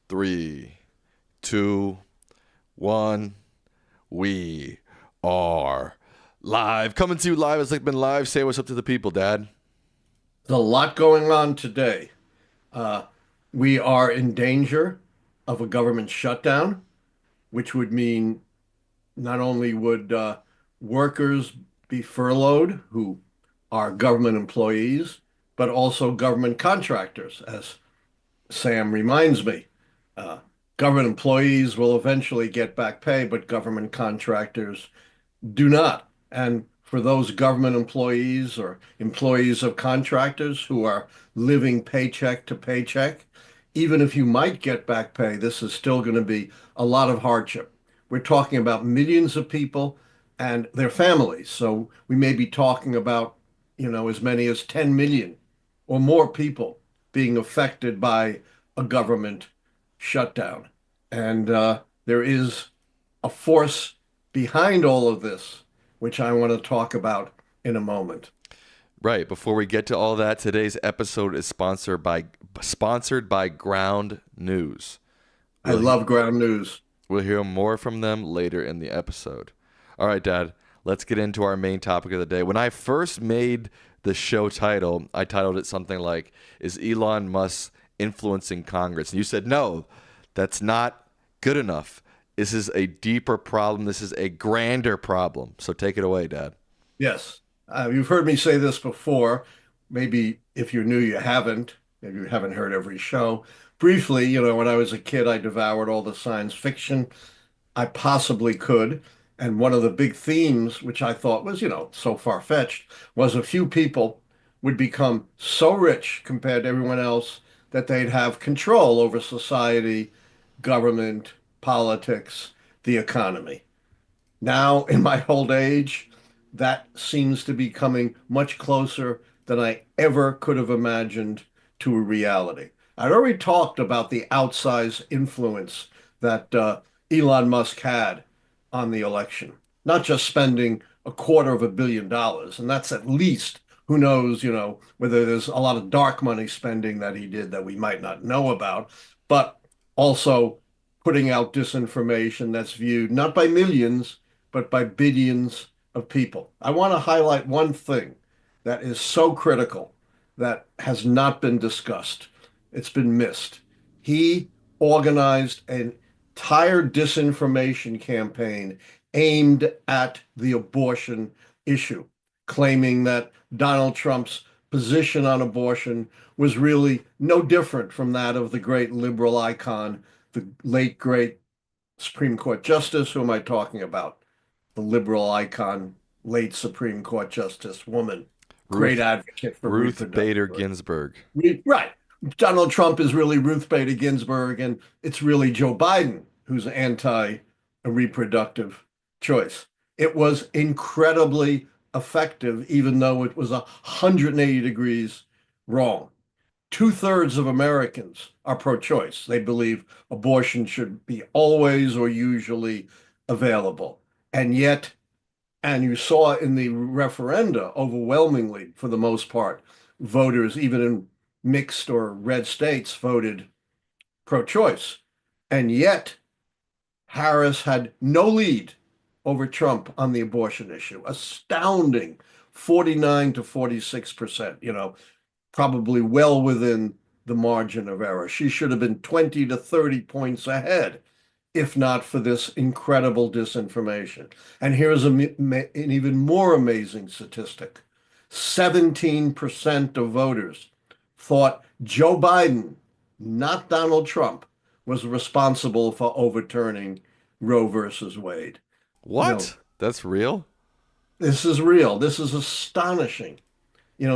Three, two, one. We are live. Coming to you live as Lichtman Live. Say what's up to the people, Dad. There's a lot going on today. Uh, we are in danger of a government shutdown, which would mean not only would workers be furloughed who are government employees, but also government contractors, as Sam reminds me. Uh, Government employees will eventually get back pay, but government contractors do not. And for those government employees or employees of contractors who are living paycheck to paycheck, even if you might get back pay, this is still going to be a lot of hardship. We're talking about millions of people and their families. So we may be talking about, as many as 10 million or more people being affected by a government shutdown. And there is a force behind all of this, which I want to talk about in a moment. Right, before we get to all that, today's episode is sponsored by Ground News. I We'll he- love ground news. we'll hear more from them later in the episode. All right, Dad, let's get into our main topic of the day. When I first made the show title, I titled it something like, "Is Elon Musk influencing Congress?" And you said, "No, that's not good enough. This is a deeper problem. This is a grander problem." So take it away, Dad. Yes, you've heard me say this before. Maybe if you're new, you haven't. Maybe you haven't heard every show. Briefly, when I was a kid, I devoured all the science fiction I possibly could. And one of the big themes, which I thought was, so far-fetched, was a few people would become so rich compared to everyone else that they'd have control over society, government, politics, the economy. Now, in my old age, that seems to be coming much closer than I ever could have imagined to a reality. I'd already talked about the outsized influence that Elon Musk had on the election, not just spending $250 million, and that's at least, who knows, whether there's a lot of dark money spending that he did that we might not know about, but also putting out disinformation that's viewed not by millions, but by billions of people. I want to highlight one thing that is so critical that has not been discussed. It's been missed. He organized an entire disinformation campaign aimed at the abortion issue, claiming that Donald Trump's position on abortion was really no different from that of the great liberal icon, the late great Supreme Court Justice. Who am I talking about? The liberal icon, late Supreme Court Justice woman, great Ruth advocate for Ruth reproductive Bader rights. Ginsburg. Right. Donald Trump is really Ruth Bader Ginsburg, and it's really Joe Biden who's anti a reproductive choice. It was incredibly effective, even though it was 180 degrees wrong. Two-thirds of Americans are pro-choice. They believe abortion should be always or usually available. And yet, and you saw in the referenda, overwhelmingly, for the most part, voters, even in mixed or red states, voted pro-choice. And yet, Harris had no lead over Trump on the abortion issue. Astounding 49 to 46%, probably well within the margin of error. She should have been 20 to 30 points ahead, if not for this incredible disinformation. And here's an even more amazing statistic. 17% of voters thought Joe Biden, not Donald Trump, was responsible for overturning Roe versus Wade. You know, What? That's real? this is real. This is astonishing.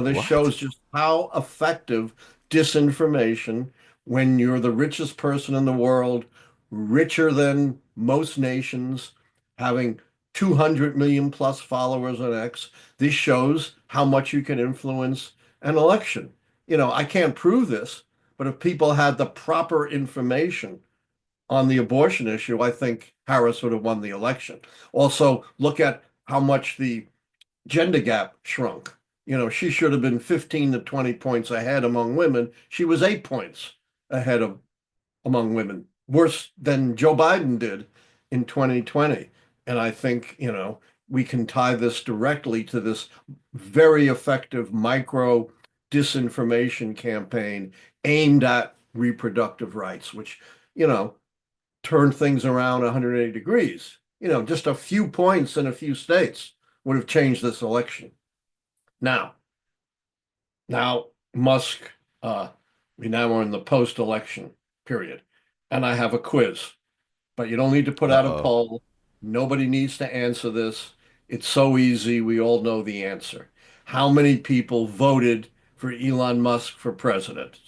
This What? shows just how effective disinformation, when you're the richest person in the world, richer than most nations, having 200 million plus followers on X, this shows how much you can influence an election. I can't prove this, but if people had the proper information on the abortion issue, I think Harris would have won the election. Also, look at how much the gender gap shrunk. She should have been 15 to 20 points ahead among women. She was 8 points ahead of among women, worse than Joe Biden did in 2020. And I think, we can tie this directly to this very effective micro disinformation campaign aimed at reproductive rights, which, you know, turned things around 180 degrees. Just a few points in a few states would have changed this election. Now, now Musk, we now are in the post-election period, and I have a quiz, but you don't need to put out a Uh-oh. poll. Nobody needs to answer this. It's so easy. We all know the answer. How many people voted for Elon Musk for president?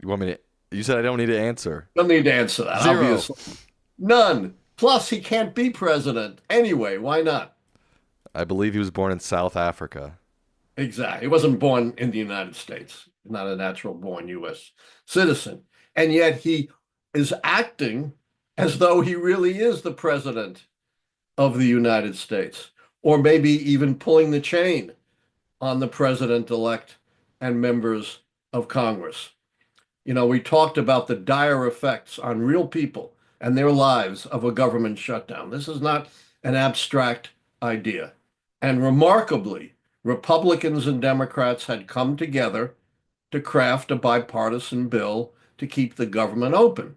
You want me to? You said I don't need to answer. Don't need to answer that, Zero. obviously. None. Plus, he can't be president anyway. Why not? I believe he was born in South Africa. Exactly. He wasn't born in the United States, not a natural born U.S. citizen. And yet he is acting as though he really is the president of the United States, or maybe even pulling the chain on the president-elect and members of Congress. We talked about the dire effects on real people and their lives of a government shutdown. This is not an abstract idea. And remarkably, Republicans and Democrats had come together to craft a bipartisan bill to keep the government open.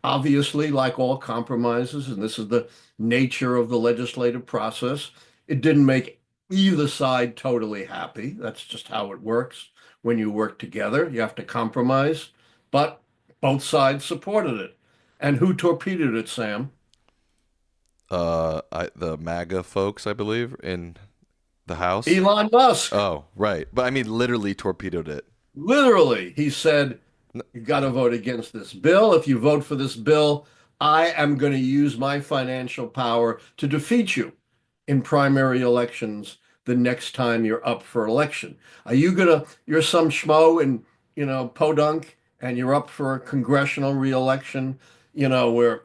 Obviously, like all compromises, and this is the nature of the legislative process, it didn't make either side totally happy. That's just how it works. When you work together, you have to compromise, but both sides supported it. And who torpedoed it, Sam? The MAGA folks, I believe, in the House. Elon Musk. Oh, right. But I mean, literally torpedoed it. Literally, he said, N- you got to vote against this bill. If you vote for this bill, I am going to use my financial power to defeat you in primary elections the next time you're up for election. You're some schmo in, Podunk, and you're up for a congressional reelection, where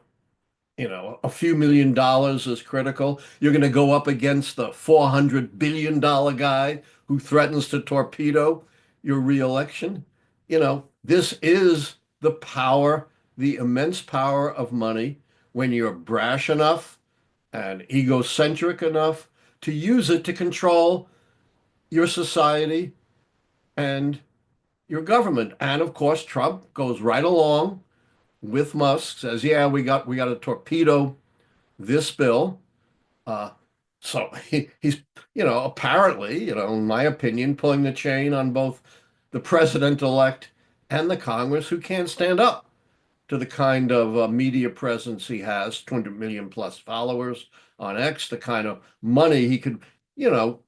a few $1 million is critical. You're going to go up against the $400 billion guy who threatens to torpedo your reelection. This is the power, the immense power of money when you're brash enough and egocentric enough to use it to control your society and your government. And of course, Trump goes right along with Musk, says, "Yeah, we got to torpedo this bill." Uh, so he's, apparently, in my opinion, pulling the chain on both the president-elect and the Congress, who can't stand up to the kind of media presence he has, 200 million plus followers on X, the kind of money he could, you know,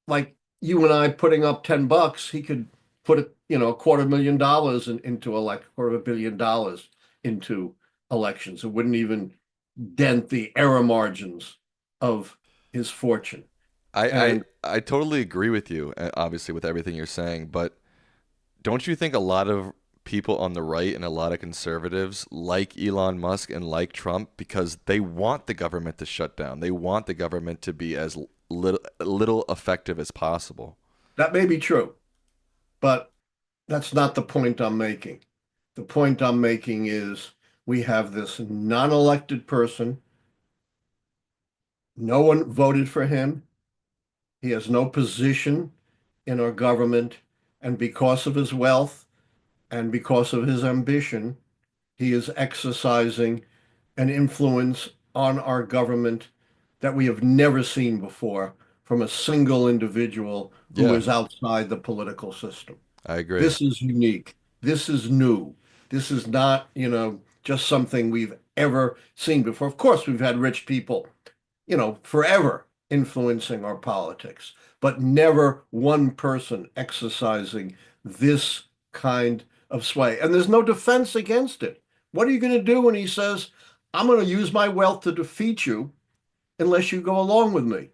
like you and I putting up $10, he could put a $250,000 into elect $250 million into elections. It wouldn't even dent the error margins of his fortune. I, I And I totally agree with you, obviously, with everything you're saying, but don't you think a lot of people on the right and a lot of conservatives like Elon Musk and like Trump because they want the government to shut down. They want the government to be as little effective as possible. that may be true, but that's not the point I'm making. The point I'm making is we have this non-elected person. No one voted for him. He has no position in our government. And because of his wealth and because of his ambition, he is exercising an influence on our government that we have never seen before from a single individual who Yeah, is outside the political system. I agree. This is unique. This is new. This is not, just something we've ever seen before. Of course, we've had rich people, forever influencing our politics, but never one person exercising this kind of sway. And there's no defense against it. What are you going to do when he says, I'm going to use my wealth to defeat you unless you go along with me?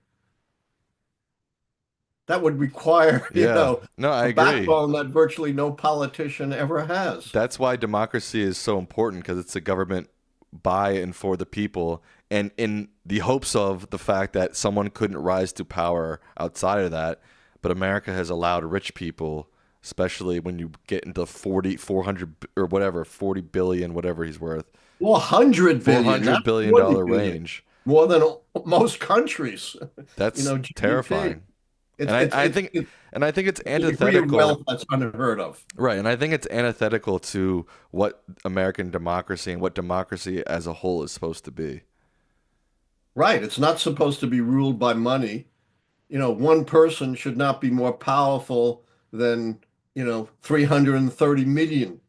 That would require, Yeah, no, I a agree. backbone that virtually no politician ever has. That's why democracy is so important because it's a government by and for the people, and in the hopes of the fact that someone couldn't rise to power outside of that. But America has allowed rich people especially when you get into 40, 400 or whatever, 40 billion, whatever he's worth, 400 billion, not 400 billion 40 dollar billion, range. more than most countries. That's GDP. terrifying. It's And I, it's I it's think, it's and I think it's a degree of antithetical, wealth that's unheard of. right? And I think it's antithetical to what American democracy and what democracy as a whole is supposed to be. Right. It's not supposed to be ruled by money. One person should not be more powerful than, 330 million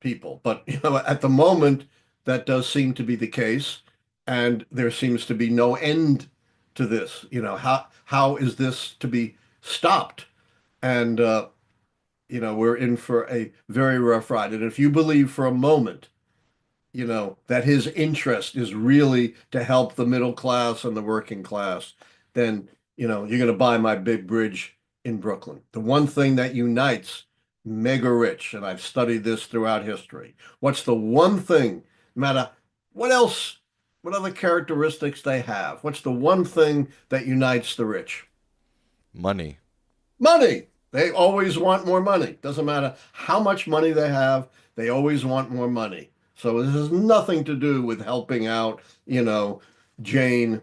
people. But, at the moment, that does seem to be the case. And there seems to be no end to this. How is this to be stopped? And, we're in for a very rough ride. And if you believe for a moment, that his interest is really to help the middle class and the working class, then, you're going to buy my big bridge in Brooklyn. The one thing that unites mega rich, and I've studied this throughout history, what's the one thing, no matter what else, what other characteristics they have, what's the one thing that unites the rich? Money. Money. They always want more money. Doesn't matter how much money they have, they always want more money. So this has nothing to do with helping out, Jane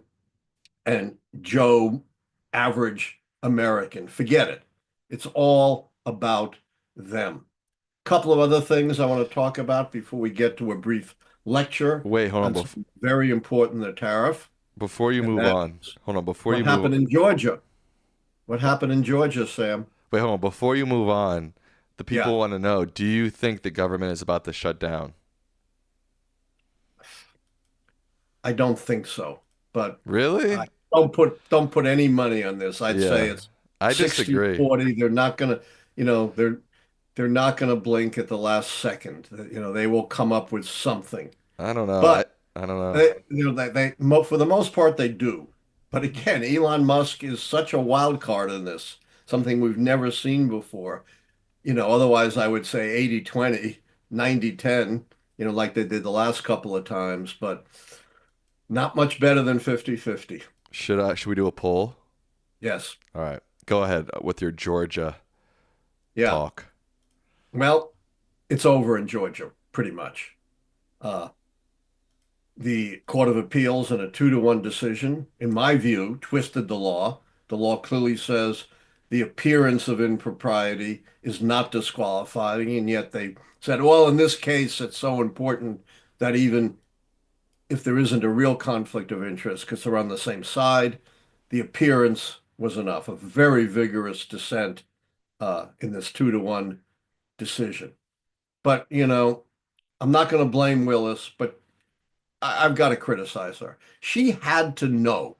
and Joe, average American. Forget it. It's all about them. Couple of other things I want to talk about before we get to a brief lecture Wait, hold on. on something very important, the tariff, Before you and move that's on, hold on. Before what you move, happened in Georgia. What happened in Georgia, Sam? wait, hold on. Before you move on, the Yeah. people want to know: do you think the government is about to shut down? I don't think so, but Really? I don't put any money on this. I'd say Yeah, it's I sixty disagree. 40. They're not gonna, they're not gonna blink at the last second. They will come up with something. I don't know. I But I don't know. for the most part they do. But again, Elon Musk is such a wild card in this, something we've never seen before. Otherwise I would say 80-20, 90-10, like they did the last couple of times, but not much better than 50-50. Should we do a poll? Yes. All right. Go ahead with your Georgia Yeah. talk. Well, it's over in Georgia, pretty much. Uh, the Court of Appeals, in a 2-1 decision, in my view, twisted the law. The law clearly says the appearance of impropriety is not disqualifying, and yet they said, well, in this case, it's so important that even if there isn't a real conflict of interest, because they're on the same side, the appearance was enough. A very vigorous dissent in this 2-1 decision. But, I'm not going to blame Willis, but I've got to criticize her. She had to know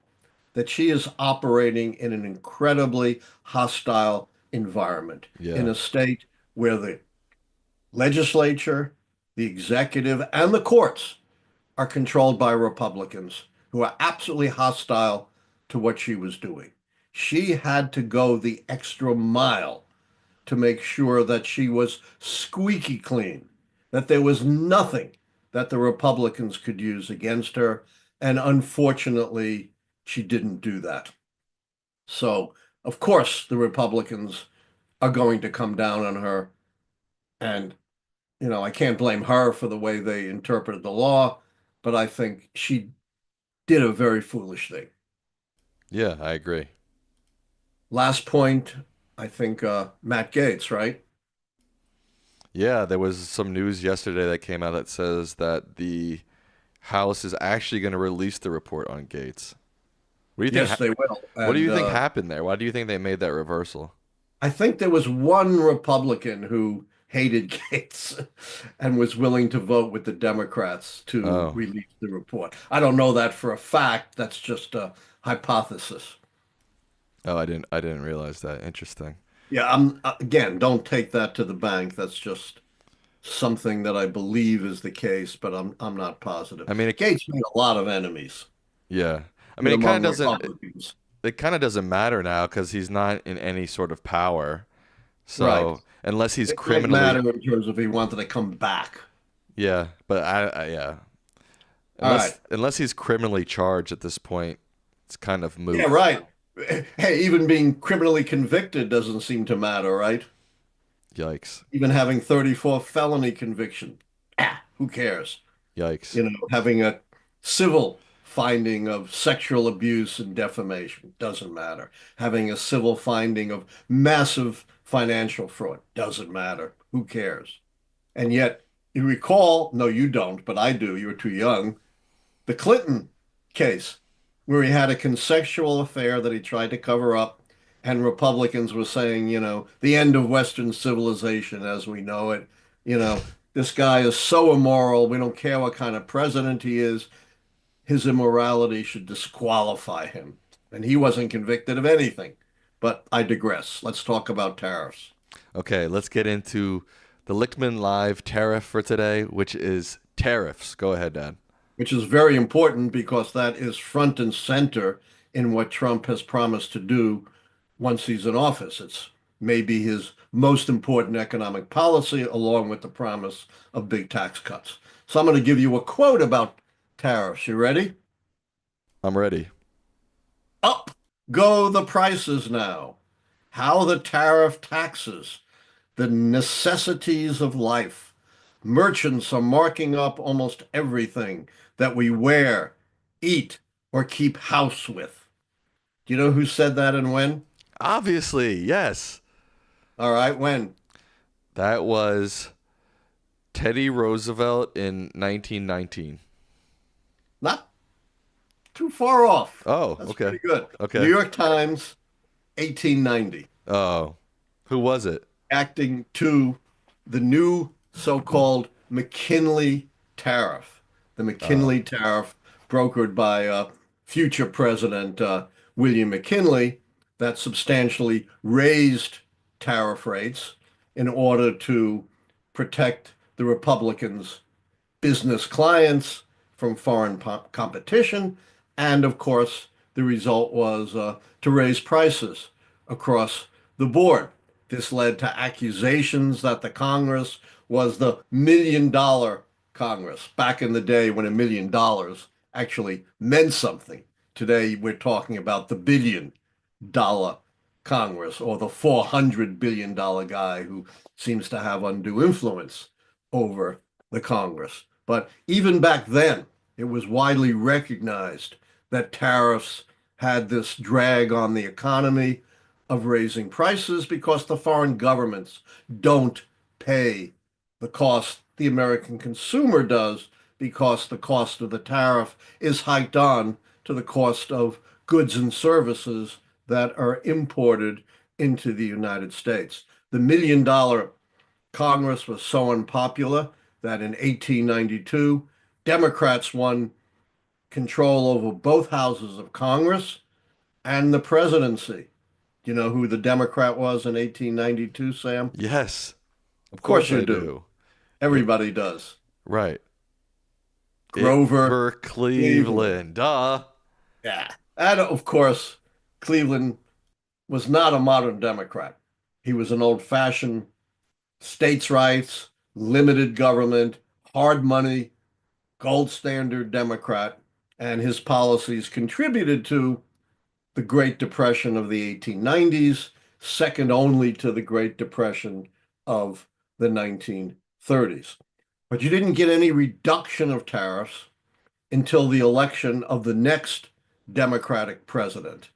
that she is operating in an incredibly hostile environment in Yeah. a state where the legislature, the executive, and the courts are controlled by Republicans who are absolutely hostile to what she was doing. She had to go the extra mile to make sure that she was squeaky clean, that there was nothing that the Republicans could use against her. And unfortunately, she didn't do that. So, of course, the Republicans are going to come down on her. And, I can't blame her for the way they interpreted the law, but I think she did a very foolish thing. Yeah, I agree. Last point, I think Matt Gaetz, right? Yeah, there was some news yesterday that came out that says that the House is actually going to release the report on Gates. What do you think? Yes, they will. What do And you think happened there? Why do you think they made that reversal? I think there was one Republican who hated Gates and was willing to vote with the Democrats to Oh, release the report. I don't know that for a fact. That's just a hypothesis. oh, I didn't realize that. Interesting. Yeah, again, don't take that to the bank. That's just something that I believe is the case, but I'm not positive. I mean, Gates made a lot of enemies, yeah. I mean, even among Republicans. it kind of doesn't matter now because he's not in any sort of power. Right. So unless he's It might matter criminally, in terms of he wanted to come back. yeah. But yeah, All right. unless he's criminally charged at this point, it's kind of Yeah, moot. right. Hey, even being criminally convicted doesn't seem to matter, right? Yikes. Even having 34 felony conviction. Who cares? Yikes. Having a civil finding of sexual abuse and defamation doesn't matter. Having a civil finding of massive financial fraud doesn't matter. Who cares? And yet, you recall, no, you don't, but I do, you were too young, the Clinton case, where he had a consensual affair that he tried to cover up, and Republicans were saying, the end of Western civilization as we know it. You know, this guy is so immoral. We don't care what kind of president he is. His immorality should disqualify him. And he wasn't convicted of anything. But I digress. Let's talk about tariffs, Okay, let's get into the Lichtman Live tariff for today, which is tariffs. Go ahead, Dad. which is very important because that is front and center in what Trump has promised to do once he's in office. It's maybe his most important economic policy, along with the promise of big tax cuts. So I'm going to give you a quote about tariffs. You ready? I'm ready. Up go the prices now. How the tariff taxes the necessities of life. Merchants are marking up almost everything that we wear, eat, or keep house with. Do you know who said that and when? Obviously, yes. All right, when? That was Teddy Roosevelt in 1919. Not too far off. Oh, That's okay. pretty good. New Okay. York Times, 1890, Oh, who was it? acting to the new so-called McKinley tariff. The Oh, McKinley tariff brokered by future President William McKinley that substantially raised tariff rates in order to protect the Republicans' business clients from foreign competition. And of course, the result was to raise prices across the board. This led to accusations that the Congress was the $1 million Congress back in the day when $1 million actually meant something. Today, we're talking about the $1 billion Congress or the $400 billion guy who seems to have undue influence over the Congress. But even back then, it was widely recognized that tariffs had this drag on the economy of raising prices because the foreign governments don't pay the cost the American consumer does because the cost of the tariff is hiked on to the cost of goods and services that are imported into the United States. The $1 million Congress was so unpopular that in 1892, Democrats won control over both houses of Congress and the presidency. Do you know who the Democrat was in 1892, Sam? yes. Of Of course course you I do. do. It, Everybody does. right. It Grover for Cleveland. Cleveland. Duh. Yeah. And of course, Cleveland was not a modern Democrat. He was an old-fashioned states' rights, limited government, hard money, gold standard Democrat, and his policies contributed to the Great Depression of the 1890s, second only to the Great Depression of the 1930s. But you didn't get any reduction of tariffs until the election of the next Democratic president.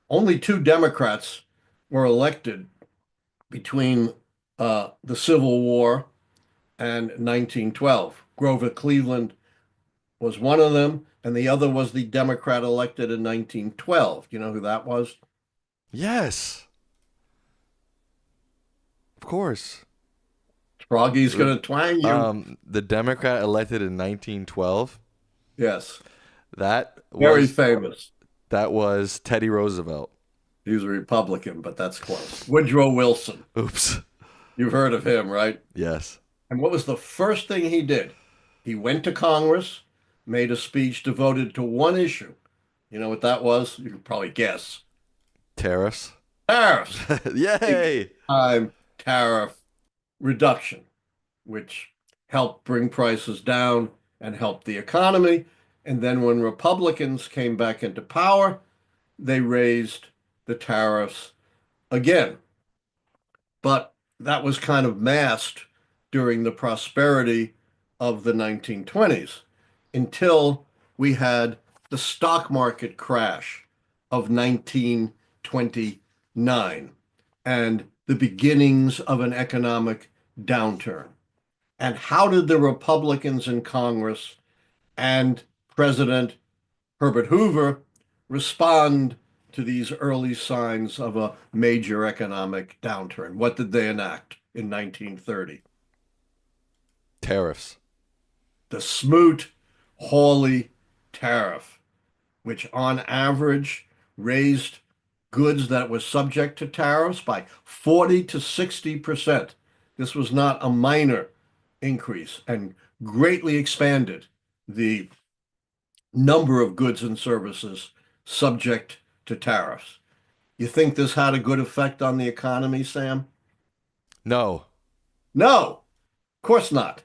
Only two Democrats were elected between the Civil War and 1912. Grover Cleveland was one of them, and the other was the Democrat elected in 1912. You know who that was? Yes. Of course. Froggy's The going to twang you. the Democrat elected in 1912. Yes, That very was famous. that was Teddy Roosevelt. He was a Republican, but that's close. Woodrow Wilson. Oops. You've heard of him, right? Yes. And what was the first thing he did? He went to Congress, made a speech devoted to one issue. You know what that was? You can probably guess. Tariffs. Tariffs. Big Yay. time tariff reduction, which helped bring prices down and helped the economy. And then when Republicans came back into power, they raised the tariffs again. But that was kind of masked during the prosperity of the 1920s until we had the stock market crash of 1929 and the beginnings of an economic downturn. And how did the Republicans in Congress and President Herbert Hoover respond to these early signs of a major economic downturn? What did they enact in 1930? Tariffs. The Smoot-Hawley tariff, which on average raised goods that were subject to tariffs by 40 to 60%. This was not a minor increase and greatly expanded the number of goods and services subject to tariffs. You think this had a good effect on the economy, Sam? No. No, of course not.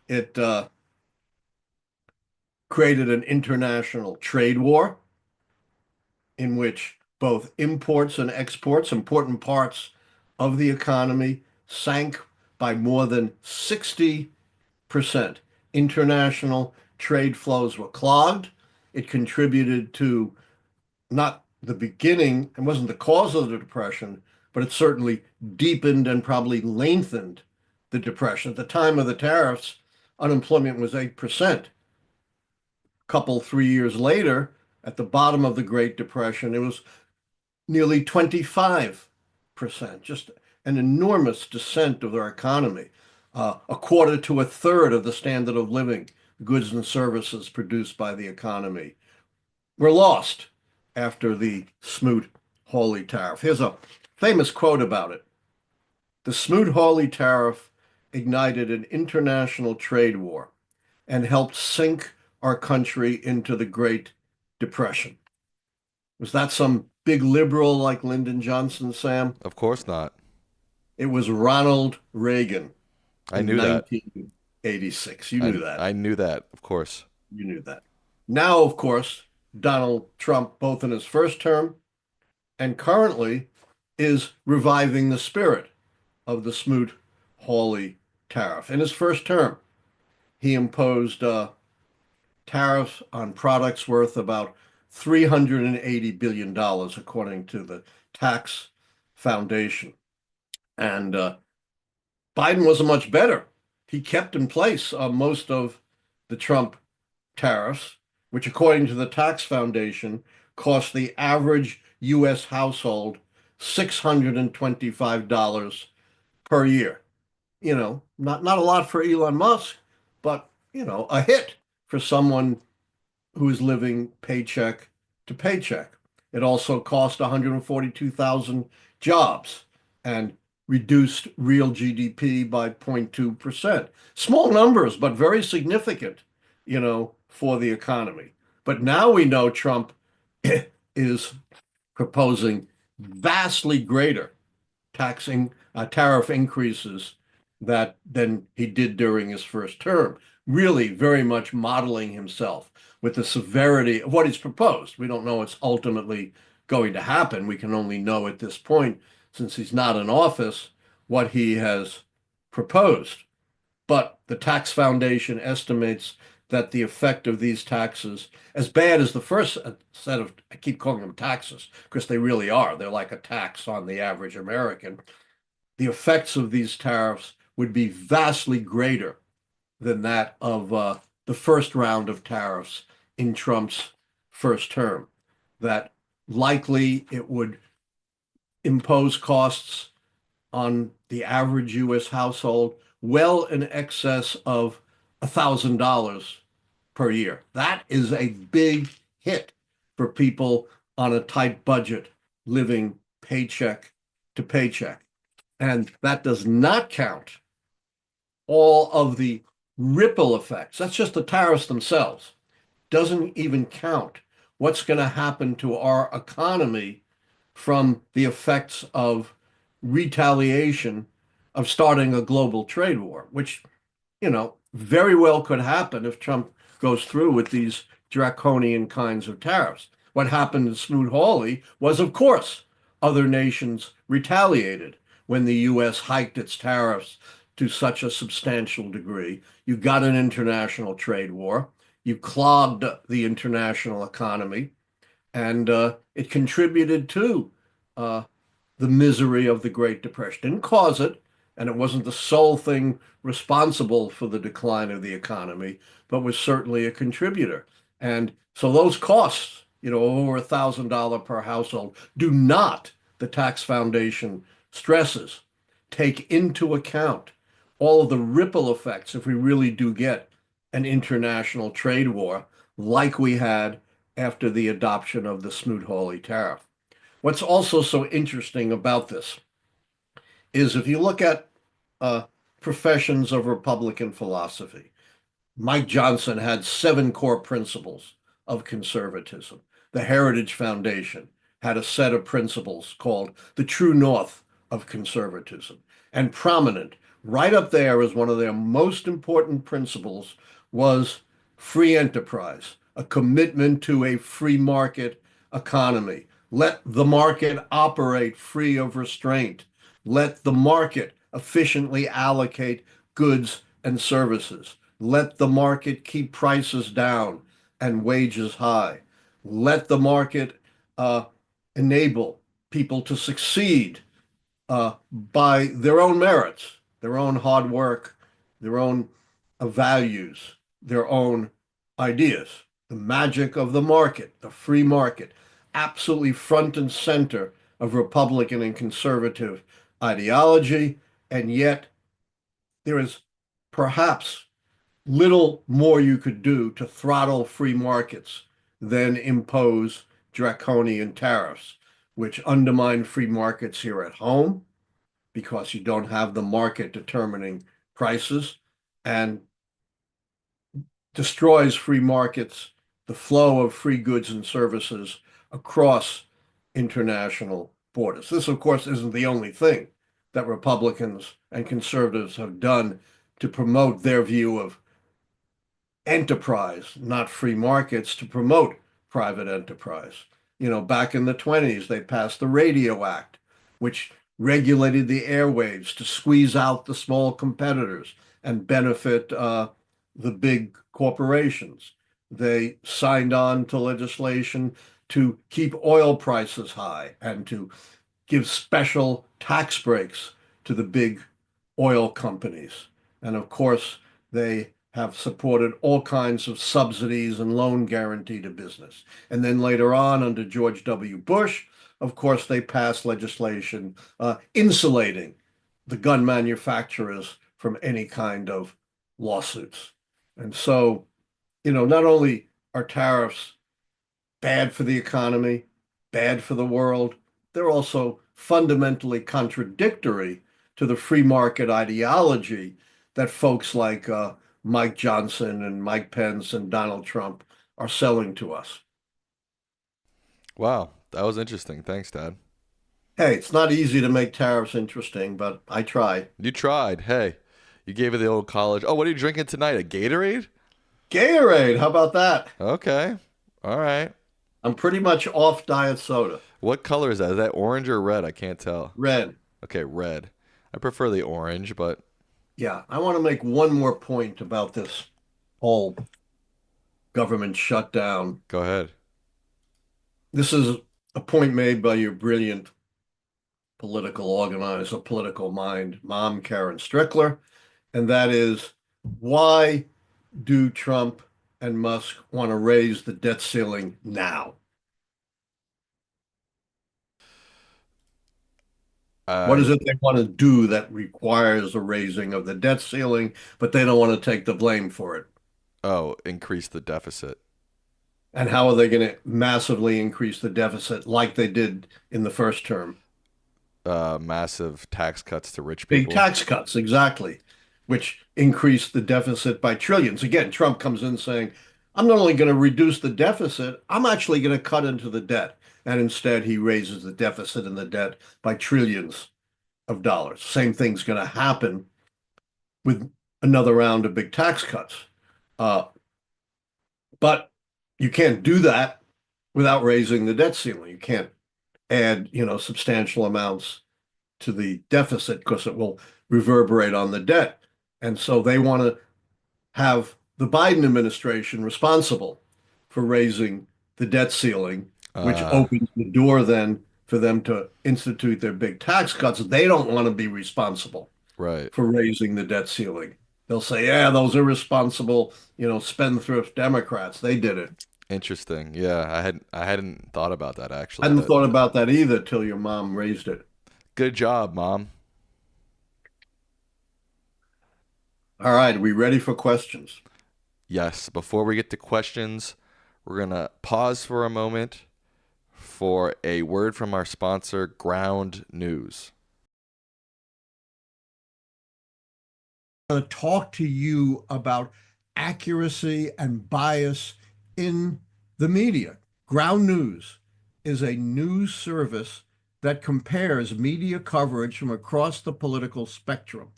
It created an international trade war in which both imports and exports, important parts of the economy, sank by more than 60%. International trade flows were clogged. It contributed to not the beginning, it wasn't the cause of the Depression, but it certainly deepened and probably lengthened the Depression. At the time of the tariffs, unemployment was 8%. A couple, 3 years later, at the bottom of the Great Depression, it was nearly 25%, just an enormous descent of our economy. A quarter to a third of the standard of living, goods and services produced by the economy, were lost after the Smoot-Hawley tariff. Here's a famous quote about it. The Smoot-Hawley tariff ignited an international trade war and helped sink our country into the Great Depression. Was that some big liberal like Lyndon Johnson, Sam? Of course not. It was Ronald Reagan I in knew that. 1986. You knew I that. I knew that, of course. You knew that. Now, of course, Donald Trump, both in his first term and currently, is reviving the spirit of the Smoot-Hawley tariff. In his first term, he imposed tariffs on products worth about $380 billion, according to the Tax Foundation. And Biden wasn't much better. He kept in place most of the Trump tariffs, which, according to the Tax Foundation, cost the average U.S. household $625 per year. Not a lot for Elon Musk, but a hit for someone who is living paycheck to paycheck. It also cost 142,000 jobs and reduced real GDP by 0.2%. Small numbers, but very significant, for the economy. But now we know Trump is proposing vastly greater tariff increases than he did during his first term, really very much modeling himself with the severity of what he's proposed. We don't know what's ultimately going to happen. We can only know at this point, since he's not in office, what he has proposed. But the Tax Foundation estimates that the effect of these taxes, as bad as the first set of, I keep calling them taxes because they really are, they're like a tax on the average American, the effects of these tariffs would be vastly greater than that of the first round of tariffs in Trump's first term. That likely it would impose costs on the average U.S. household well in excess of $1,000 per year. That is a big hit for people on a tight budget living paycheck to paycheck. And that does not count all of the ripple effects. That's just the tariffs themselves. Doesn't even count what's going to happen to our economy from the effects of retaliation of starting a global trade war, which, very well could happen if Trump goes through with these draconian kinds of tariffs. What happened in Smoot-Hawley was, of course, other nations retaliated. when the U.S. hiked its tariffs to such a substantial degree. You got an international trade war. You clogged the international economy, and it contributed to uh, the misery of the Great Depression. Didn't cause it, and it wasn't the sole thing responsible for the decline of the economy, but was certainly a contributor. And so those costs, over $1,000 per household, do not, the tax foundation stresses, take into account all of the ripple effects if we really do get an international trade war like we had after the adoption of the Smoot-Hawley tariff. What's also so interesting about this is if you look at uh, professions of Republican philosophy, Mike Johnson had 7 core principles of conservatism. The Heritage Foundation had a set of principles called the True North of conservatism. And prominent, right up there as one of their most important principles, was free enterprise, a commitment to a free market economy. Let the market operate free of restraint. Let the market efficiently allocate goods and services. Let the market keep prices down and wages high. Let the market uh, enable people to succeed by their own merits, their own hard work, their own values, their own ideas. The magic of the market, the free market, absolutely front and center of Republican and conservative ideology. And yet, there is perhaps little more you could do to throttle free markets than impose draconian tariffs, which undermine free markets here at home because you don't have the market determining prices and destroys free markets, the flow of free goods and services across international borders. This, of course, isn't the only thing that Republicans and conservatives have done to promote their view of enterprise, not free markets, to promote private enterprise. Back in the 20s, they passed the Radio Act, which regulated the airwaves to squeeze out the small competitors and benefit the big corporations. They signed on to legislation to keep oil prices high and to give special tax breaks to the big oil companies. And of course, they have supported all kinds of subsidies and loan guarantee to business. And then later on, under George W. Bush, of course, they passed legislation insulating the gun manufacturers from any kind of lawsuits. And so, not only are tariffs bad for the economy, bad for the world, they're also fundamentally contradictory to the free market ideology that folks like Mike Johnson and Mike Pence and Donald Trump are selling to us. Wow, that was interesting. Thanks, Dad. Hey, it's not easy to make tariffs interesting, but I try. You tried. Hey, you gave it the old college. Oh, what are you drinking tonight? A Gatorade? Gatorade, how about that? Okay. All right. I'm pretty much off diet soda. What color is that? Is that orange or red? I can't tell. Red. Okay, red. I prefer the orange, but Yeah, I want to make one more point about this whole government shutdown. go ahead. This is a point made by your brilliant political organizer, political mind, Mom Karen Strickler, and that is why do Trump and Musk want to raise the debt ceiling now? What is I it they want to do that requires a raising of the debt ceiling, but they don't want to take the blame for it? increase the deficit. And how are they going to massively increase the deficit like they did in the first term? Massive tax cuts to rich Big people. tax cuts, exactly, which increased the deficit by trillions. Again, Trump comes in saying, I'm not only going to reduce the deficit, I'm actually going to cut into the debt. And instead, he raises the deficit and the debt by trillions of dollars. Same thing's going to happen with another round of big tax cuts. Uh, but you can't do that without raising the debt ceiling. You can't add, substantial amounts to the deficit because it will reverberate on the debt. And so they want to have the Biden administration responsible for raising the debt ceiling, which Uh, opens the door then for them to institute their big tax cuts. They don't want to be responsible right. for raising the debt ceiling. They'll say, yeah, those irresponsible, spendthrift Democrats, they did it. Interesting. Yeah, I hadn't thought about that I actually. hadn't That thought about that either till your mom raised it. good job, mom. All right, are we ready for questions? Yes, before we get to questions, we're gonna pause for a moment for a word from our sponsor, Ground News. To talk to you about accuracy and bias in the media. Ground News is a news service that compares media coverage from across the political spectrum.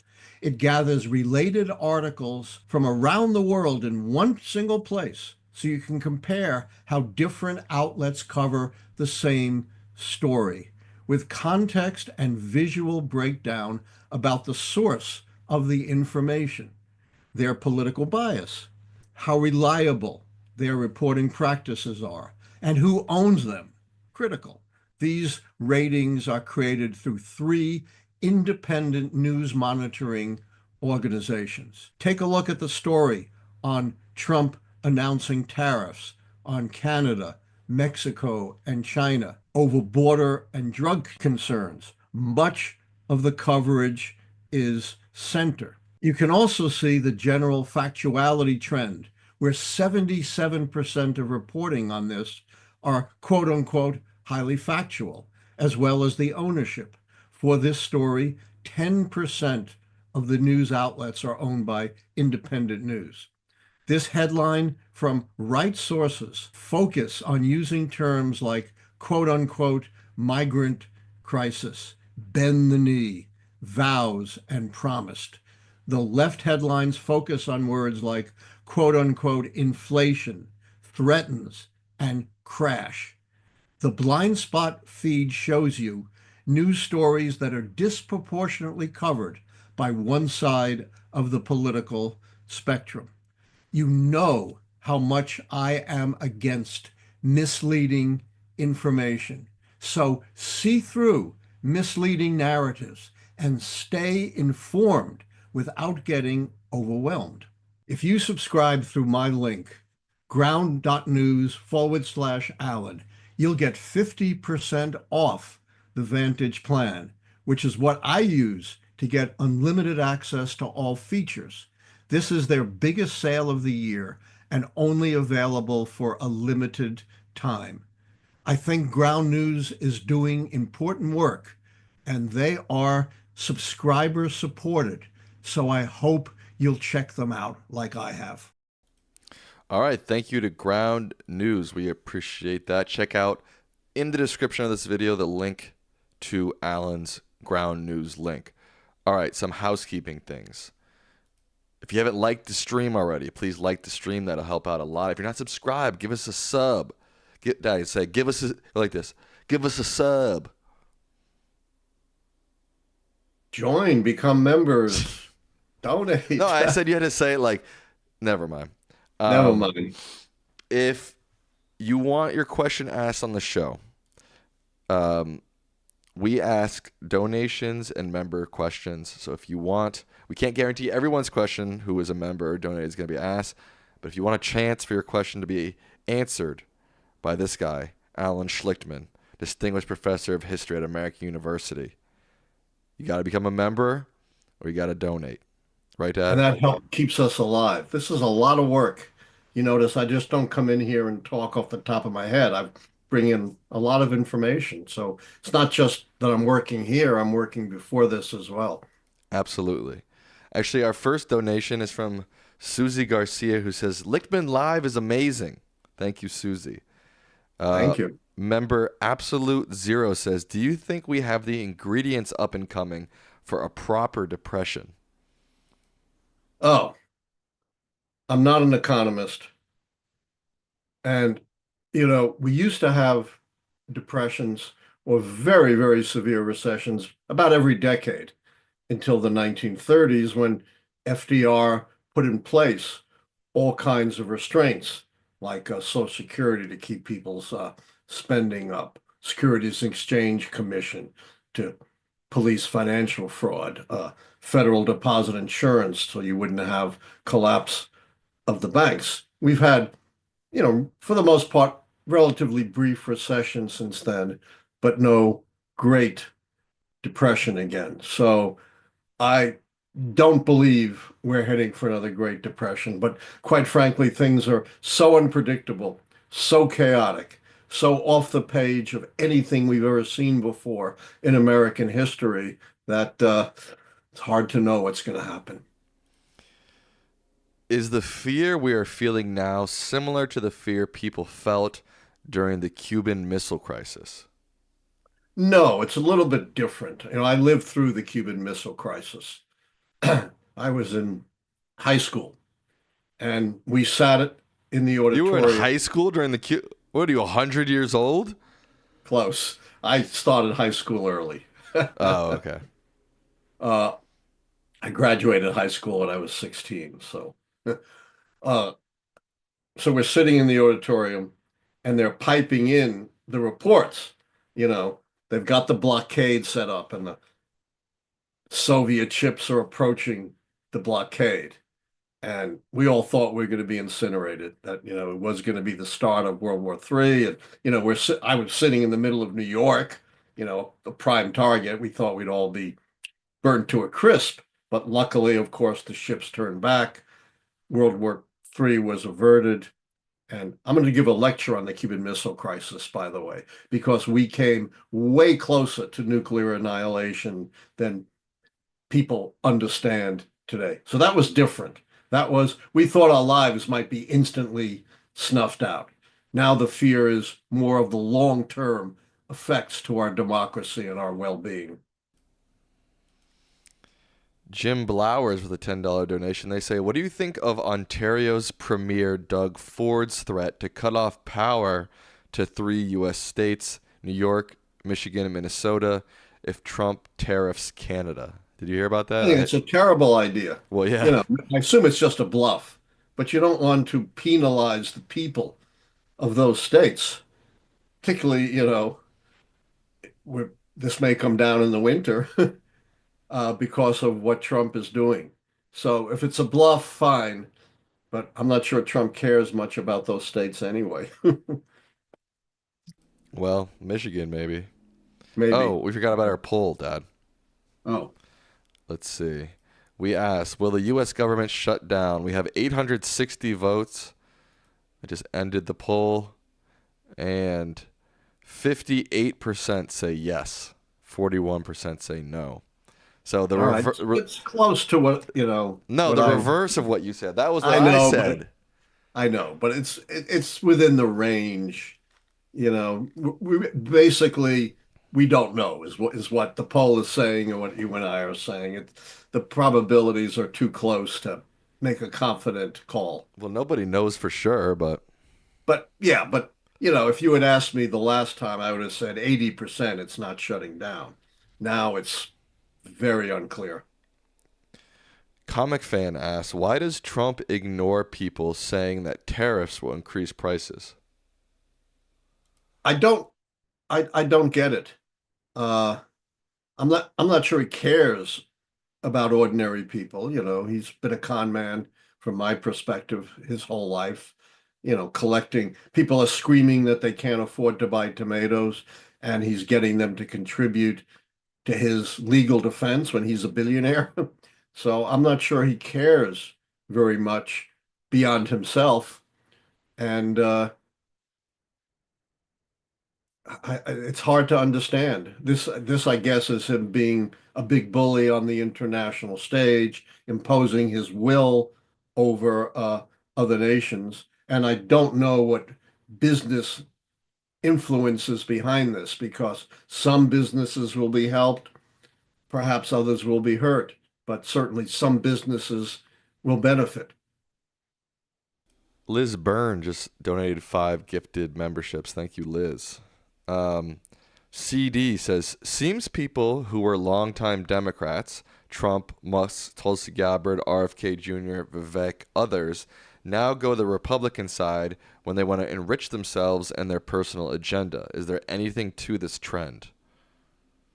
It gathers related articles from around the world in one single place so you can compare how different outlets cover the same story with context and visual breakdown about the source of the information, their political bias, how reliable their reporting practices are, and who owns them. Critical. These ratings are created through three independent news monitoring organizations. Take a look at the story on Trump announcing tariffs on Canada, Mexico, and China over border and drug concerns. Much of the coverage is center. You can also see the general factuality trend, where 77% of reporting on this are quote unquote highly factual, as well as the ownership. For this story, 10% of the news outlets are owned by independent news. This headline from right sources focus on using terms like quote unquote migrant crisis, bend the knee, vows, and promised. The left headlines focus on words like quote unquote inflation, threatens, and crash. The blind spot feed shows you news stories that are disproportionately covered by one side of the political spectrum. You know how much I am against misleading information. So see through misleading narratives and stay informed without getting overwhelmed. If you subscribe through my link, ground.news/Allan, you'll get 50% off the Vantage plan, which is what I use to get unlimited access to all features. This is their biggest sale of the year and only available for a limited time. I think Ground News is doing important work and they are subscriber supported. So I hope you'll check them out like I have. All right, thank you to Ground News. We appreciate that. Check out in the description of this video the link to Allan's Ground News link. All right, some housekeeping things. If you haven't liked the stream already, please like the stream. That'll help out a lot. If you're not subscribed, give us a sub. Say, give us a, like this. Give us a sub. Join, become members, donate. No, I said you had to say it like, never mind. Never mind. If you want your question asked on the show, we ask donations and member questions. So if you want, we can't guarantee everyone's question who is a member or donated is going to be asked. But if you want a chance for your question to be answered by this guy, Allan Lichtman, Distinguished Professor of History at American University, you got to become a member or you got to donate. Right, Dad? And that help keeps us alive. This is a lot of work. You notice I just don't come in here and talk off the top of my head. I bring in a lot of information. So it's not just that I'm working here, I'm working before this as well. Absolutely. Actually, our first donation is from Susie Garcia, who says, Lichtman Live is amazing. Thank you, Susie. Thank you. Member Absolute Zero says, do you think we have the ingredients up and coming for a proper depression? Oh, I'm not an economist. And, we used to have depressions or very, very severe recessions about every decade until the 1930s when FDR put in place all kinds of restraints like Social Security to keep people's spending up, Securities and Exchange Commission to police financial fraud, federal deposit insurance so you wouldn't have collapse of the banks. We've had, for the most part, relatively brief recession since then, but no great depression again. So I don't believe we're heading for another Great Depression, but quite frankly, things are so unpredictable, so chaotic, so off the page of anything we've ever seen before in American history that it's hard to know what's going to happen. Is the fear we are feeling now similar to the fear people felt during the Cuban Missile Crisis? No, it's a little bit different. I lived through the Cuban Missile Crisis. I was in high school and we sat in the You were in auditorium. high school during the What are you, 100 years old? Close. I started high school early. Oh, okay. Uh, I graduated high school when I was 16. Uh, so we're sitting in the auditorium and they're piping in the reports. You know, they've got the blockade set up and the Soviet ships are approaching the blockade. And we all thought we were going to be incinerated, that, it was going to be the start of World War III. And, I was sitting in the middle of New York, the prime target. We thought we'd all be burned to a crisp. But luckily, of course, the ships turned back. World War III was averted. And I'm going to give a lecture on the Cuban Missile Crisis, by the way, because we came way closer to nuclear annihilation than people understand today. So that was different. We thought our lives might be instantly snuffed out. Now the fear is more of the long-term effects to our democracy and our well-being. Jim Blowers with a $10 donation. They say, what do you think of Ontario's Premier Doug Ford's threat to cut off power to 3 U.S. states, New York, Michigan, and Minnesota, if Trump tariffs Canada? Did you hear about I that? think it's a terrible idea. Well, yeah. I assume it's just a bluff, but you don't want to penalize the people of those states, particularly, where this may come down in the winter because of what Trump is doing. So if it's a bluff, fine, but I'm not sure Trump cares much about those states anyway. Well, Michigan, maybe. Maybe. Oh, we forgot about our poll, Dad. Oh, Let's see. We asked, will the U.S. government shut down? We have 860 votes. I just ended the poll. And 58% say yes. 41% say no. So the all right. It's close to no, what the I reverse of what you said. That was what I I know, said. I know, but it's within the range. We basically we don't know is what the poll is saying and what you and I are saying. The probabilities are too close to make a confident call. Well, nobody knows for sure, but But yeah, if you had asked me the last time, I would have said 80% it's not shutting down. Now it's very unclear. Comic Fan asks, why does Trump ignore people saying that tariffs will increase prices? I don't I don't get it. Uh, I'm not sure he cares about ordinary people. He's been a con man from my perspective his whole life. Collecting people are screaming that they can't afford to buy tomatoes, and he's getting them to contribute to his legal defense when he's a billionaire. So I'm not sure he cares very much beyond himself. And it's hard to understand. This, I guess, is him being a big bully on the international stage, imposing his will over other nations. And I don't know what business influences behind this because some businesses will be helped, perhaps others will be hurt, but certainly some businesses will benefit. Liz Byrne just donated 5 gifted memberships. Thank you, Liz. CD says, seems people who were longtime Democrats, Trump, Musk, Tulsi Gabbard, RFK Jr., Vivek, others, now go the Republican side when they want to enrich themselves and their personal agenda. Is there anything to this trend?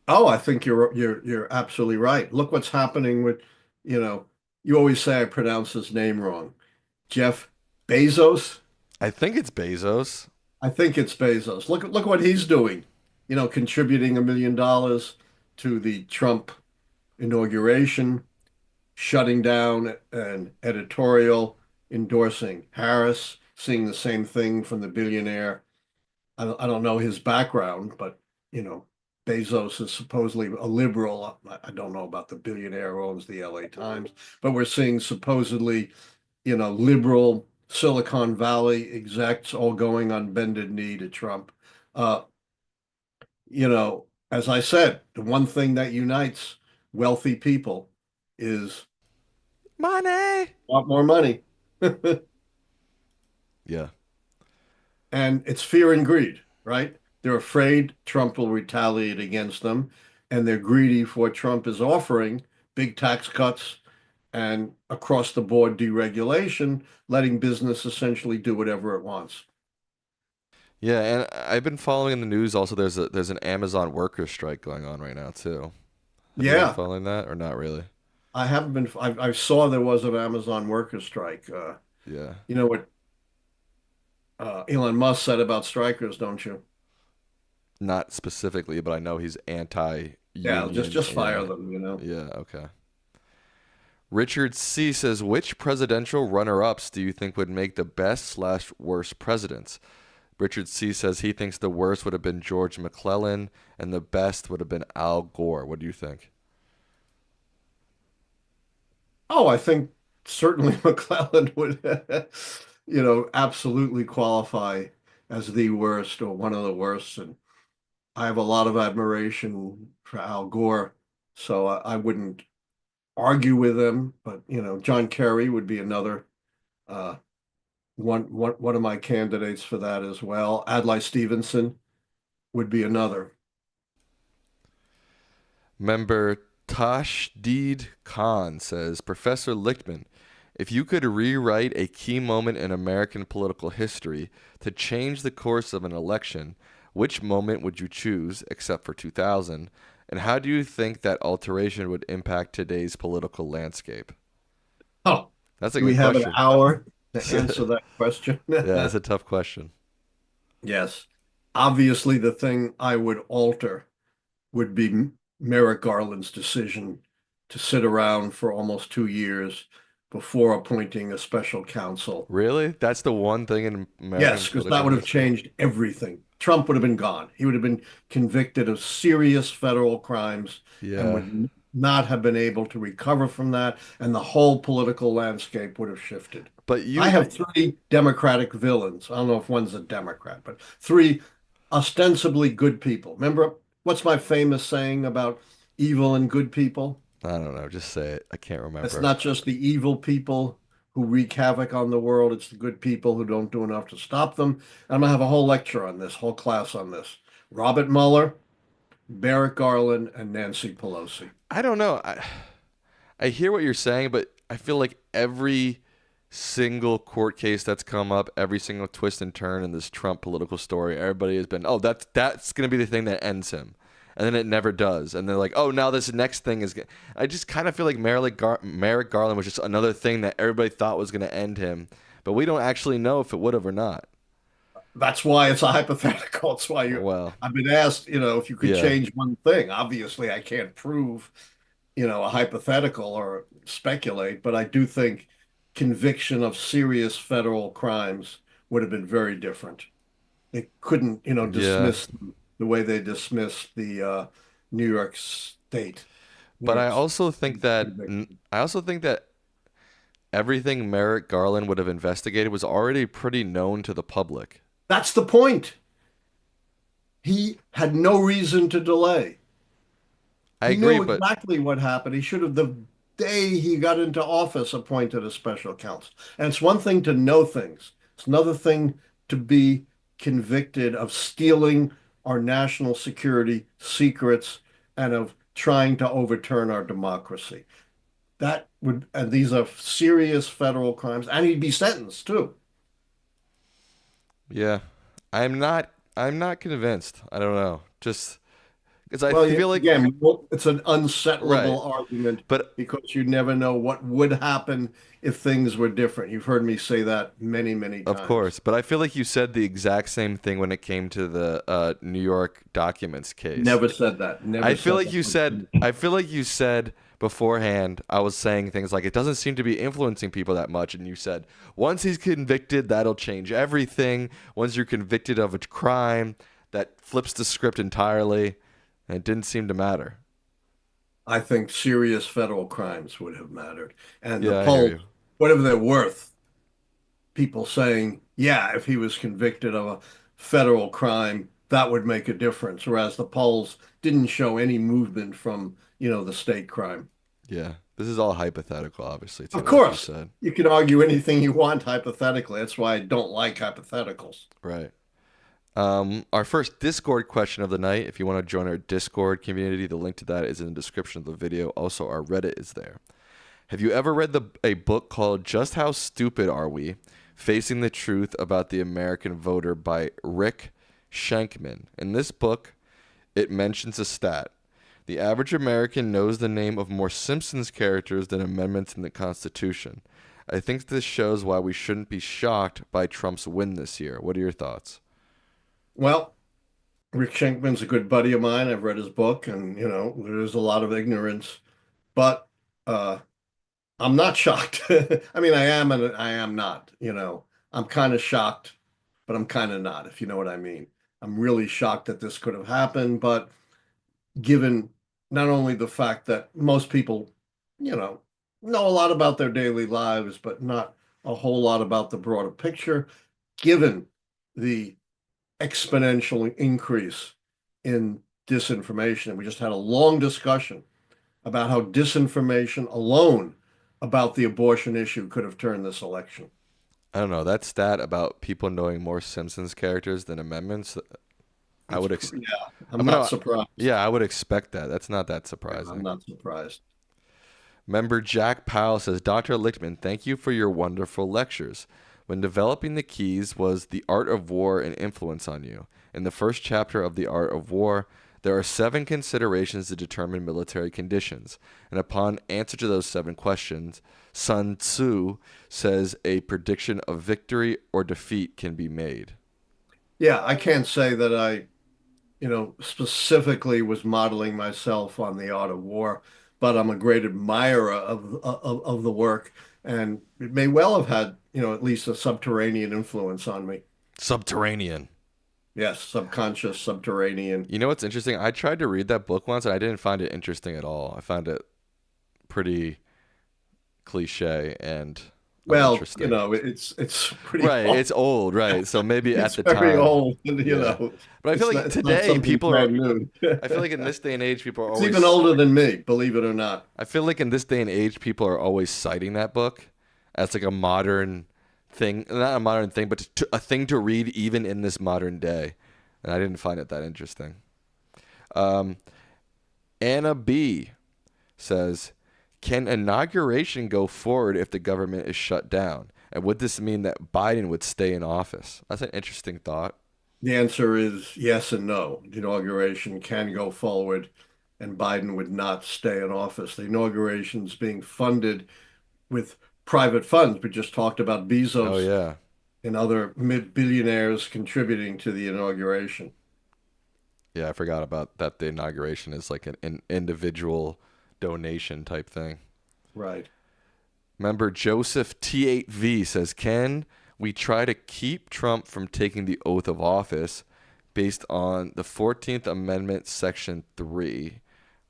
Oh, I think you're absolutely right. Look what's happening with, you know, you always say I pronounce his name wrong. Jeff Bezos. I think it's Bezos. I think it's Bezos. Look what he's doing. Contributing $1 million to the Trump inauguration, shutting down an editorial endorsing Harris, seeing the same thing from the billionaire. I don't know his background, but you know, Bezos is supposedly a liberal. I don't know about the billionaire who owns the LA Times, but we're seeing supposedly, liberal Silicon Valley execs all going on bended knee to Trump. Uh, as I said, the one thing that unites wealthy people is Money. a lot more money. Yeah. And it's fear and greed, right? They're afraid Trump will retaliate against them, and they're greedy for what Trump is offering, big tax cuts and across the board deregulation, letting business essentially do whatever it wants. Yeah, and I've been following in the news also there's an Amazon workers strike going on right now too. Have you been Yeah, following that or not really? I haven't been, I saw there was an Amazon workers strike. Yeah. You know what Elon Musk said about strikers, don't you? Not specifically, but I know he's Yeah, anti-union. just fire Yeah. them. Yeah, okay. Richard C says, which presidential runner-ups do you think would make the best slash worst presidents? Richard C says he thinks the worst would have been George McClellan and the best would have been Al Gore. What do you think? Oh, I think certainly McClellan would, absolutely qualify as the worst or one of the worst. And I have a lot of admiration for Al Gore, so I wouldn't argue with him. But John Kerry would be another uh, one of my candidates for that as well. Adlai Stevenson would be another. Member Tashdid Khan says, Professor Lichtman, if you could rewrite a key moment in American political history to change the course of an election, which moment would you choose, except for 2000? And how do you think that alteration would impact today's political landscape? Oh, That's a do we good have an question. hour to answer that question? Yeah, that's a tough question. Yes. Obviously, the thing I would alter would be Merrick Garland's decision to sit around for almost 2 years before appointing a special counsel. Really? That's the one thing in American Yes, because that political would have history? changed everything. Trump would have been gone. He would have been convicted of serious federal crimes and Yeah. would not have been able to recover from that, and the whole political landscape would have shifted. But I you, have three Democratic villains. I don't know if one's a Democrat, but three ostensibly good people. Remember, what's my famous saying about evil and good people? I don't know, just say it. I can't It's remember. not just the evil people who wreak havoc on the world, it's the good people who don't do enough to stop them. And I'm going to have a whole lecture on this, whole class on this. Robert Mueller, Merrick Garland, and Nancy Pelosi. I don't know. I hear what you're saying, but I feel like every single court case that's come up, every single twist and turn in this Trump political story, everybody has been, oh, that's going to be the thing that ends him. And then it never does. And they're like, oh, now this next thing is. I just kind of feel like Merrick Garland was just another thing that everybody thought was going to end him. But we don't actually know if it would have or not. That's why it's a hypothetical. It's why Well, I've been asked, if you could yeah. change one thing. Obviously, I can't prove, a hypothetical or speculate, but I do think conviction of serious federal crimes would have been very different. They couldn't, Yeah. dismiss them the way they dismissed the New York State, New But I York also think State that conviction. everything Merrick Garland would have investigated was already pretty known to the public. That's the point. He had no reason to delay. I He agree, knew but exactly what happened. He should have, the day he got into office, appointed a special counsel. And it's one thing to know things, it's another thing to be convicted of stealing our national security secrets and of trying to overturn our democracy. That would, and these are serious federal crimes, and he'd be sentenced too. Yeah. I'm not convinced. I don't know. Just because I Well, feel like again, it's an right. unsettlable argument But because you never know what would happen if things were different. You've heard me say that many, many of times. course, but I feel like you said the exact same thing when it came to the New York documents case. Never said that. Never said that. I feel like you said beforehand, I was saying things like it doesn't seem to be influencing people that much, and you said once he's convicted, that'll change everything. Once you're convicted of a crime, that flips the script entirely, and it didn't seem to matter. I think serious federal crimes would have mattered. And the Yeah, I hear polls, you. whatever they're worth, people saying, yeah, if he was convicted of a federal crime, that would make a difference. Whereas the polls didn't show any movement from, the state crime. Yeah, this is all hypothetical, obviously, Of too, like you course, said. you can argue anything you want hypothetically. That's why I don't like hypotheticals. Right. Our first Discord question of the night. If you want to join our Discord community, the link to that is in the description of the video. Also, our Reddit is there. Have you ever read a book called Just How Stupid Are We? Facing the Truth About the American Voter by Rick Shankman. In this book, it mentions a stat. The average American knows the name of more Simpsons characters than amendments in the Constitution. I think this shows why we shouldn't be shocked by Trump's win this year. What are your thoughts? Well, Rick Shankman's a good buddy of mine. I've read his book, and there's a lot of ignorance, but uh, I'm not shocked. I mean, I am and I am not. I'm kind of shocked, but I'm kind of not, if you know what I mean. I'm really shocked that this could have happened, but given not only the fact that most people, you know a lot about their daily lives, but not a whole lot about the broader picture, given the exponential increase in disinformation. And we just had a long discussion about how disinformation alone about the abortion issue could have turned this election. I don't know. That stat about people knowing more Simpsons characters than amendments, I would Yeah, I'm I'm not gonna surprised. yeah, I would expect that. That's not that Yeah, I'm surprising. not surprised. Member Jack Powell says, Dr. Lichtman, thank you for your wonderful lectures. When developing the keys was the art of war and influence on you. In the first chapter of The Art of War, there are 7 considerations to determine military conditions. And upon answer to those 7 questions, Sun Tzu says a prediction of victory or defeat can be made. Yeah, I can't say that I specifically was modeling myself on the art of war, but I'm a great admirer of the work, and it may well have had, at least a subterranean influence on me. Subterranean. Yes, subconscious, subterranean. You know what's interesting? I tried to read that book once and I didn't find it interesting at all. I found it pretty cliche and Well, uninteresting. it's pretty Right, old. it's old, right? So maybe at It's the very time, old, and yeah. But I feel like it's not today something people are. brand new. I feel like in this day and age, people are It's even always. older than me, believe it or not. I feel like in this day and age, people are always citing that book as like a modern thing, not a modern thing, but a thing to read even in this modern day. And I didn't find it that interesting. Um, Anna B says, "Can inauguration go forward if the government is shut down? And would this mean that Biden would stay in office?" That's an interesting thought. The answer is yes and no. The inauguration can go forward, and Biden would not stay in office. The inauguration is being funded with private funds. We just talked about Oh Bezos yeah, and other mid-billionaires contributing to the inauguration. yeah. I forgot about that. The inauguration is like an individual donation type thing. Right. Member Joseph T8V says, "Can we try to keep Trump from taking the oath of office based on the 14th Amendment, Section 3,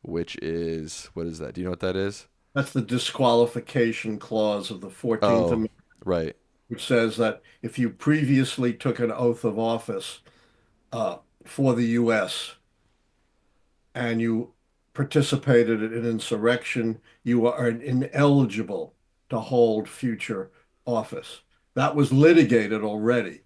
which is, what is that? Do you know what that is?" That's the disqualification clause of the 14th Oh, Amendment, right. which says that if you previously took an oath of office uh, for the U.S. and you participated in an insurrection, you are ineligible to hold future office. That was litigated already.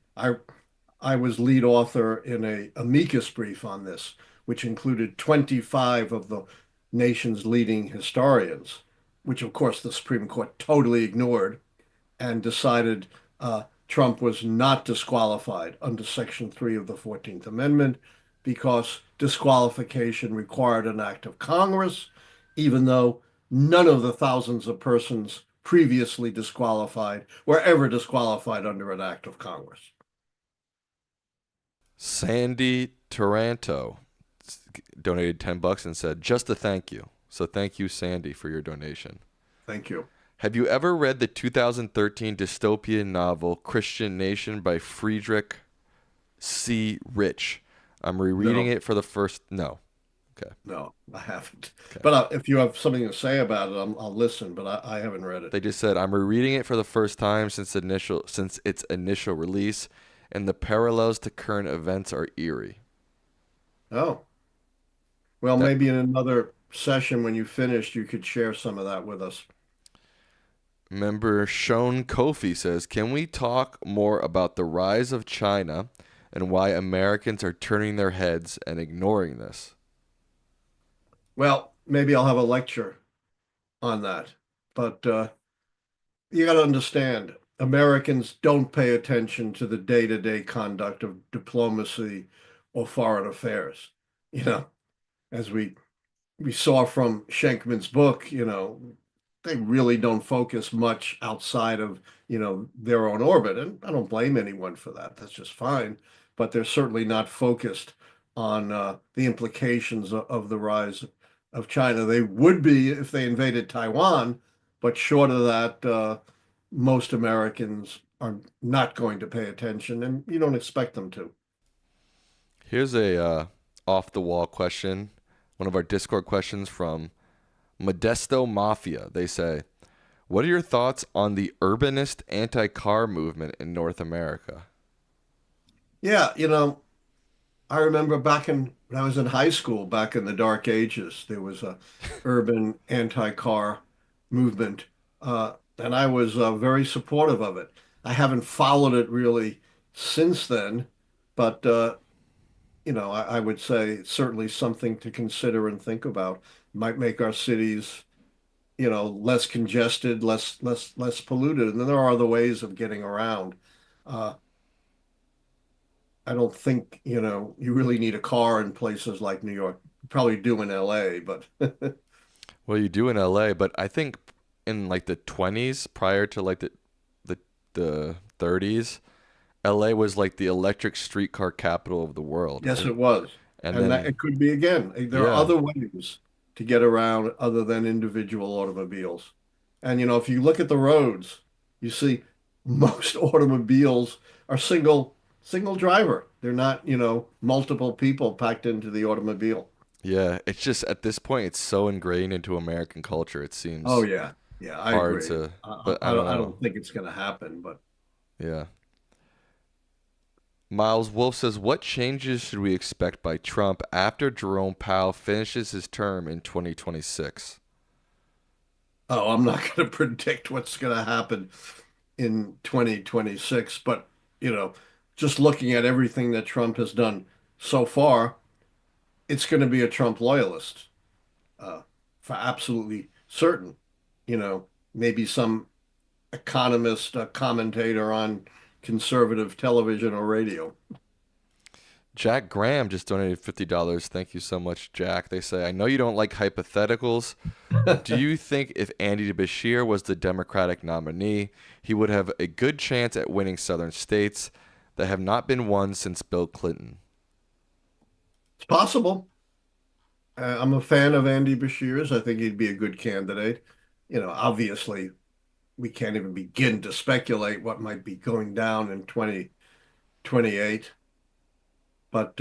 I was lead author in a amicus brief on this, which included 25 of the nation's leading historians, which of course the Supreme Court totally ignored and decided Trump was not disqualified under Section 3 of the 14th Amendment because disqualification required an act of Congress, even though none of the thousands of persons previously disqualified were ever disqualified under an act of Congress. Sandy Taranto donated $10 and said, just a thank you. So thank you, Sandy, for your donation. Thank you. Have you ever read the 2013 dystopian novel Christian Nation by Friedrich C. Rich? I'm rereading No. it for the first. No. Okay. No, I haven't. Okay. But if you have something to say about it, I'll listen. But I haven't read it. They just said I'm rereading it for the first time since its initial release, and the parallels to current events are eerie. Oh, well, That maybe in another session when you finished, you could share some of that with us. Member Sean Kofi says, can we talk more about the rise of China and why Americans are turning their heads and ignoring this? Well, maybe I'll have a lecture on that. But you got to understand, Americans don't pay attention to the day-to-day conduct of diplomacy or foreign affairs. You know, as we saw from Schenkman's book, they really don't focus much outside of, their own orbit. And I don't blame anyone for that. That's just fine. But they're certainly not focused on the implications of the rise of China. They would be if they invaded Taiwan, but short of that, most Americans are not going to pay attention, and you don't expect them to. Here's a off the wall question, one of our Discord questions from Modesto Mafia. They say, what are your thoughts on the urbanist anti-car movement in North America? Yeah, I remember when I was in high school, back in the dark ages, there was a urban anti-car movement, and I was very supportive of it. I haven't followed it really since then, but I would say it's certainly something to consider and think about. Might make our cities, less congested, less polluted, and then there are other ways of getting around. Uh, I don't think, you really need a car in places like New York. You probably do in LA, but Well, you do in LA, but I think in like the 20s, prior to like the 30s, LA was like the electric streetcar capital of the world. yes, it was. And And that then, it could be again. There are yeah, other ways to get around other than individual automobiles. And if you look at the roads, you see most automobiles are single driver. They're not, multiple people packed into the automobile. yeah, it's just at this point, it's so ingrained into American culture. It Oh seems yeah. Yeah, I hard agree. to, I, but I I, don't don't- I know. don't think it's going to happen, but Yeah. Miles Wolf says, what changes should we expect by Trump after Jerome Powell finishes his term in 2026? oh, I'm not going to predict what's going to happen in 2026, but you know, just looking at everything that Trump has done so far, it's going to be a Trump loyalist, uh, for absolutely certain. Maybe some economist, commentator on conservative television or radio. Jack Graham just donated $50. Thank you so much, Jack. They say, I know you don't like hypotheticals, but do you think if Andy Bashir was the Democratic nominee, he would have a good chance at winning southern states that have not been won since Bill Clinton? It's possible. I'm a fan of Andy Bashir's. I think he'd be a good candidate. Obviously, we can't even begin to speculate what might be going down in 2028. But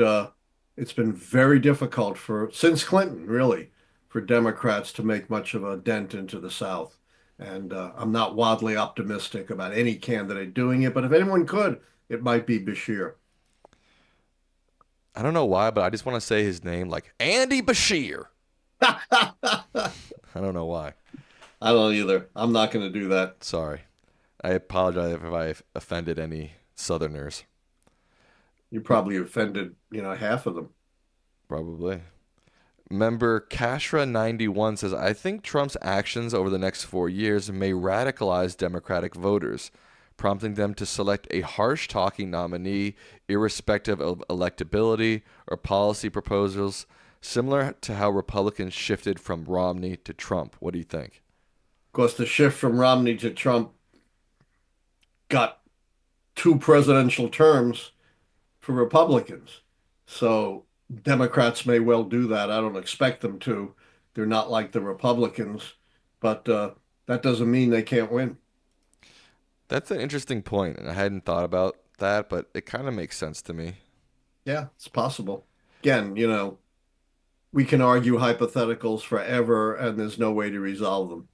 it's been very difficult since Clinton, really, for Democrats to make much of a dent into the South. And I'm not wildly optimistic about any candidate doing it. But if anyone could, it might be Bashir. I don't know why, but I just want to say his name like Andy Bashir. I I don't know why. don't either. I'm not going to do that. Sorry. I apologize if I offended any Southerners. You probably offended, half of them. Probably. Member Kashra91 says, I think Trump's actions over the next 4 years may radicalize Democratic voters, prompting them to select a harsh talking nominee, irrespective of electability or policy proposals, similar to how Republicans shifted from Romney to Trump. What do you think? Of course, the shift from Romney to Trump got two presidential terms for Republicans. So Democrats may well do that. I don't expect them to. They're not like the Republicans, but that doesn't mean they can't win. That's an interesting point, and I hadn't thought about that, but it kind of makes sense to me. Yeah, it's possible. Again, we can argue hypotheticals forever, and there's no way to resolve them.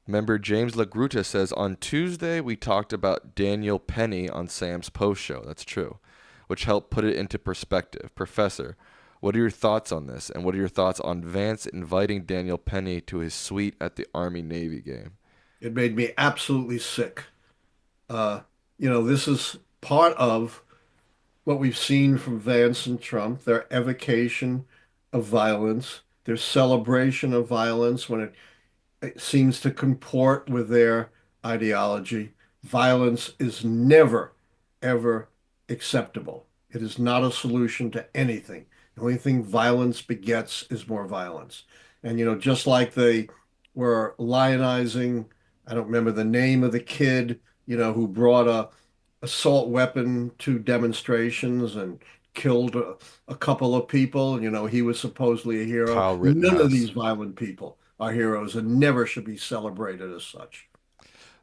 Member James LaGruta says, on Tuesday we talked about Daniel Penny on Sam's Post Show. That's true, which helped put it into perspective. Professor, what are your thoughts on this? And what are your thoughts on Vance inviting Daniel Penny to his suite at the Army-Navy game? It made me absolutely sick. Uh, this is part of what we've seen from Vance and Trump, their evocation of violence, their celebration of violence when it seems to comport with their ideology. Violence is never, ever acceptable. It is not a solution to anything. The only thing violence begets is more violence. And, just like they were lionizing, I don't remember the name of the kid, who brought a assault weapon to demonstrations and killed a couple of people. He was supposedly a hero. Kyle None of Rittenhouse. these violent people are heroes and never should be celebrated as such.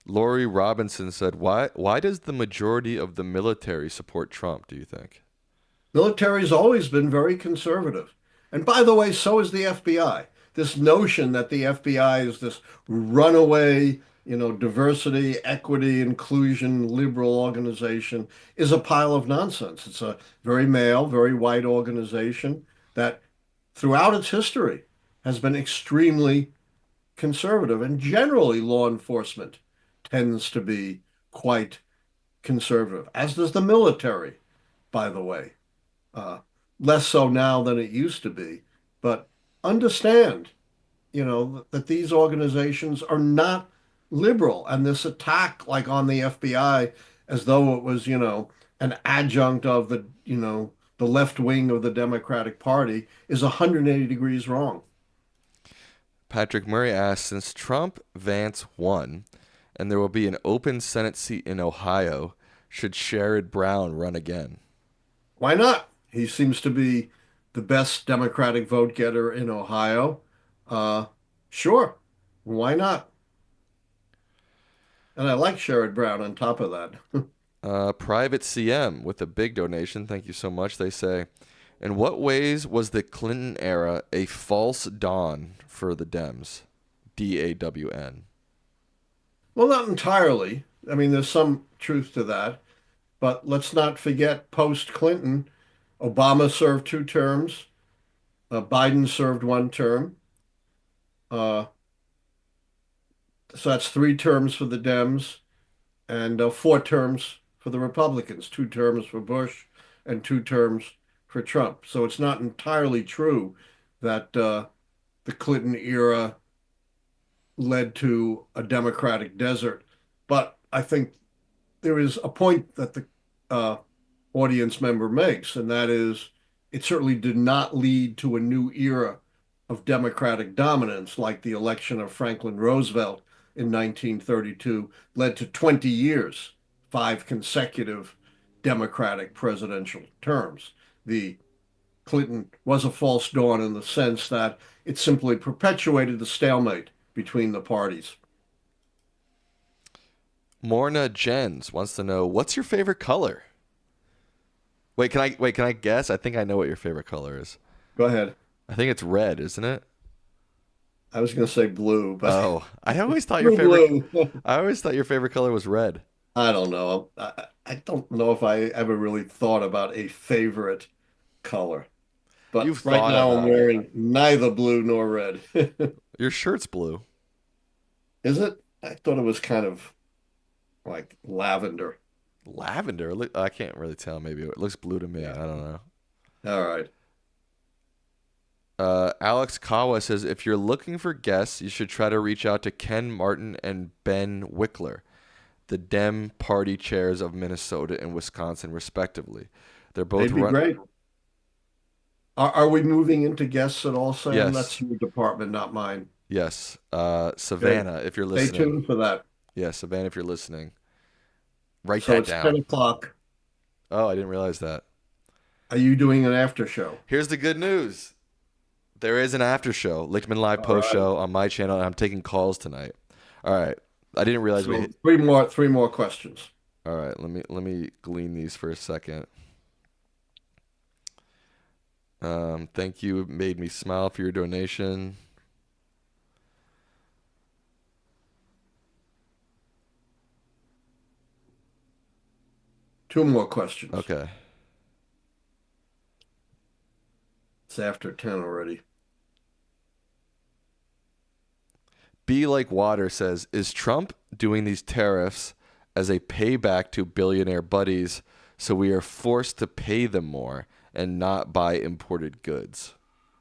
Lori Robinson said, why does the majority of the military support Trump, do you think? Military's always been very conservative. And by the way, so is the FBI. This notion that the FBI is this runaway, diversity, equity, inclusion, liberal organization is a pile of nonsense. It's a very male, very white organization that throughout its history has been extremely conservative. And generally, law enforcement tends to be quite conservative, as does the military, by the way. Uh, Less so now than it used to be. But understand, that these organizations are not liberal. And this attack, like on the FBI, as though it was, an adjunct of the left wing of the Democratic Party, is 180 degrees wrong. Patrick Murray asked, since Trump Vance won and there will be an open Senate seat in Ohio, should Sherrod Brown run again? Why not? He seems to be the best Democratic vote getter in Ohio. Uh, sure. Why not? And I like Sherrod Brown on top of that. Private CM with a big donation. Thank you so much. They say, in what ways was the Clinton era a false dawn for the Dems? DAWN. Well, not entirely. I mean, there's some truth to that. But let's not forget post Clinton, Obama served 2 terms, Biden served 1 term. Uh, so that's 3 terms for the Dems and 4 terms for the Republicans, 2 terms for Bush and 2 terms for Trump. So it's not entirely true that the Clinton era led to a Democratic desert. But I think there is a point that the uh, audience member makes, and that is it certainly did not lead to a new era of Democratic dominance like the election of Franklin Roosevelt in 1932 led to 20 years, 5 consecutive Democratic presidential terms. The Clinton was a false dawn in the sense that it simply perpetuated the stalemate between the parties. Morna Jens wants to know, what's your favorite color? Can I guess? I think I know what your favorite color is. Go ahead. I think it's red, isn't it? I was going to say blue, but Oh, I always thought your blue, favorite blue. I always thought your favorite color was red. I don't know. I don't know if I ever really thought about a favorite color. But You've right thought now I'm about it. wearing neither blue nor red. Your shirt's blue. Is it? I thought it was kind of like lavender. Lavender. I can't really tell. Maybe it looks blue to me. Yeah. I don't know. All right. Alex Kawa says if you're looking for guests, you should try to reach out to Ken Martin and Ben Wickler, the Dem party chairs of Minnesota and Wisconsin, respectively. They're both They'd be run. great. Are we moving into guests at all, Sam? That's Yes, your department, not mine. yes. Good. Savannah, if you're Stay listening. tuned for that. Yeah, Savannah, if you're listening, write So that it's 10 down. o'clock. Oh, I didn't realize that. Are you doing an after show? Here's the good news. There is an after show, Lichtman Live All post right. show on my channel, and I'm taking calls tonight. All right. I didn't realize we So hit. three more questions. All right, let me glean these for a second. Thank you. It made me smile for your donation. Two more questions. Okay. It's after 10 already. Be Like Water says, is Trump doing these tariffs as a payback to billionaire buddies so we are forced to pay them more and not buy imported goods?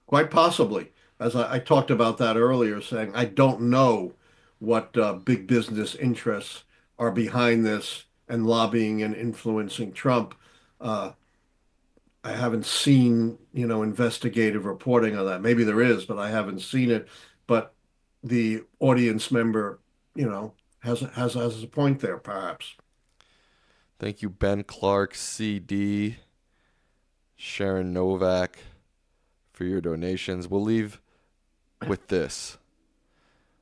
Quite possibly. As I talked about that earlier, saying I don't know what big business interests are behind this and lobbying and influencing Trump. Uh, I haven't seen, investigative reporting on that. Maybe there is, but I haven't seen it. But the audience member, has a point there, perhaps. Thank you, Ben Clark, CD, Sharon Novak, for your donations. We'll leave with this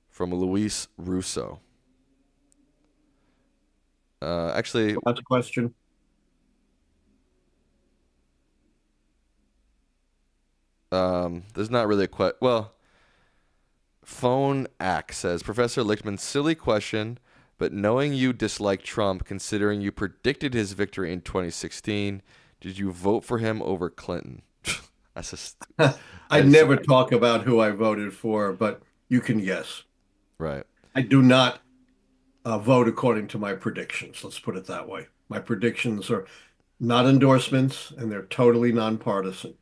from Luis Russo. Actually, Last question. there's not really a question. Well, Phone Act says, Professor Lichtman, silly question, but knowing you dislike Trump, considering you predicted his victory in 2016, did you vote for him over Clinton? That's just I never talk about who I voted for, but you can guess. right. I do not vote according to my predictions. Let's put it that way. My predictions are not endorsements, and they're totally nonpartisan.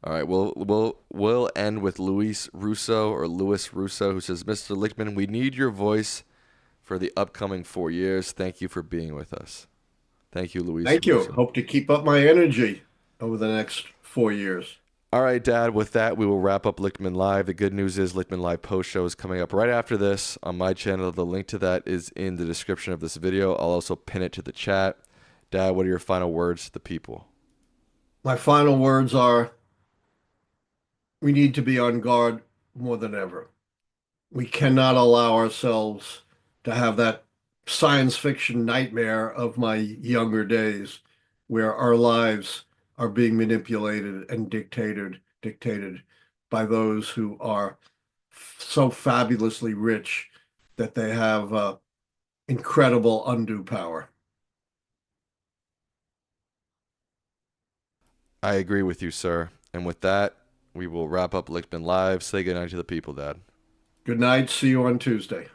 All right, we'll end with Luis Russo or Louis Russo, who says, Mr. Lichtman, we need your voice for the upcoming 4 years. Thank you for being with us. Thank you, Luis Thank you. Russo. Hope to keep up my energy over the next 4 years. All right, Dad, with that, we will wrap up Lichtman Live. The good news is Lichtman Live post show is coming up right after this on my channel. The link to that is in the description of this video. I'll also pin it to the chat. Dad, what are your final words to the people? My final words are we need to be on guard more than ever. We cannot allow ourselves to have that science fiction nightmare of my younger days where our lives are being manipulated and dictated by those who are so fabulously rich that they have incredible undue power. I agree with you, sir. And with that, we will wrap up Lichtman Live. Say goodnight to the people, Dad. Good night. See you on Tuesday.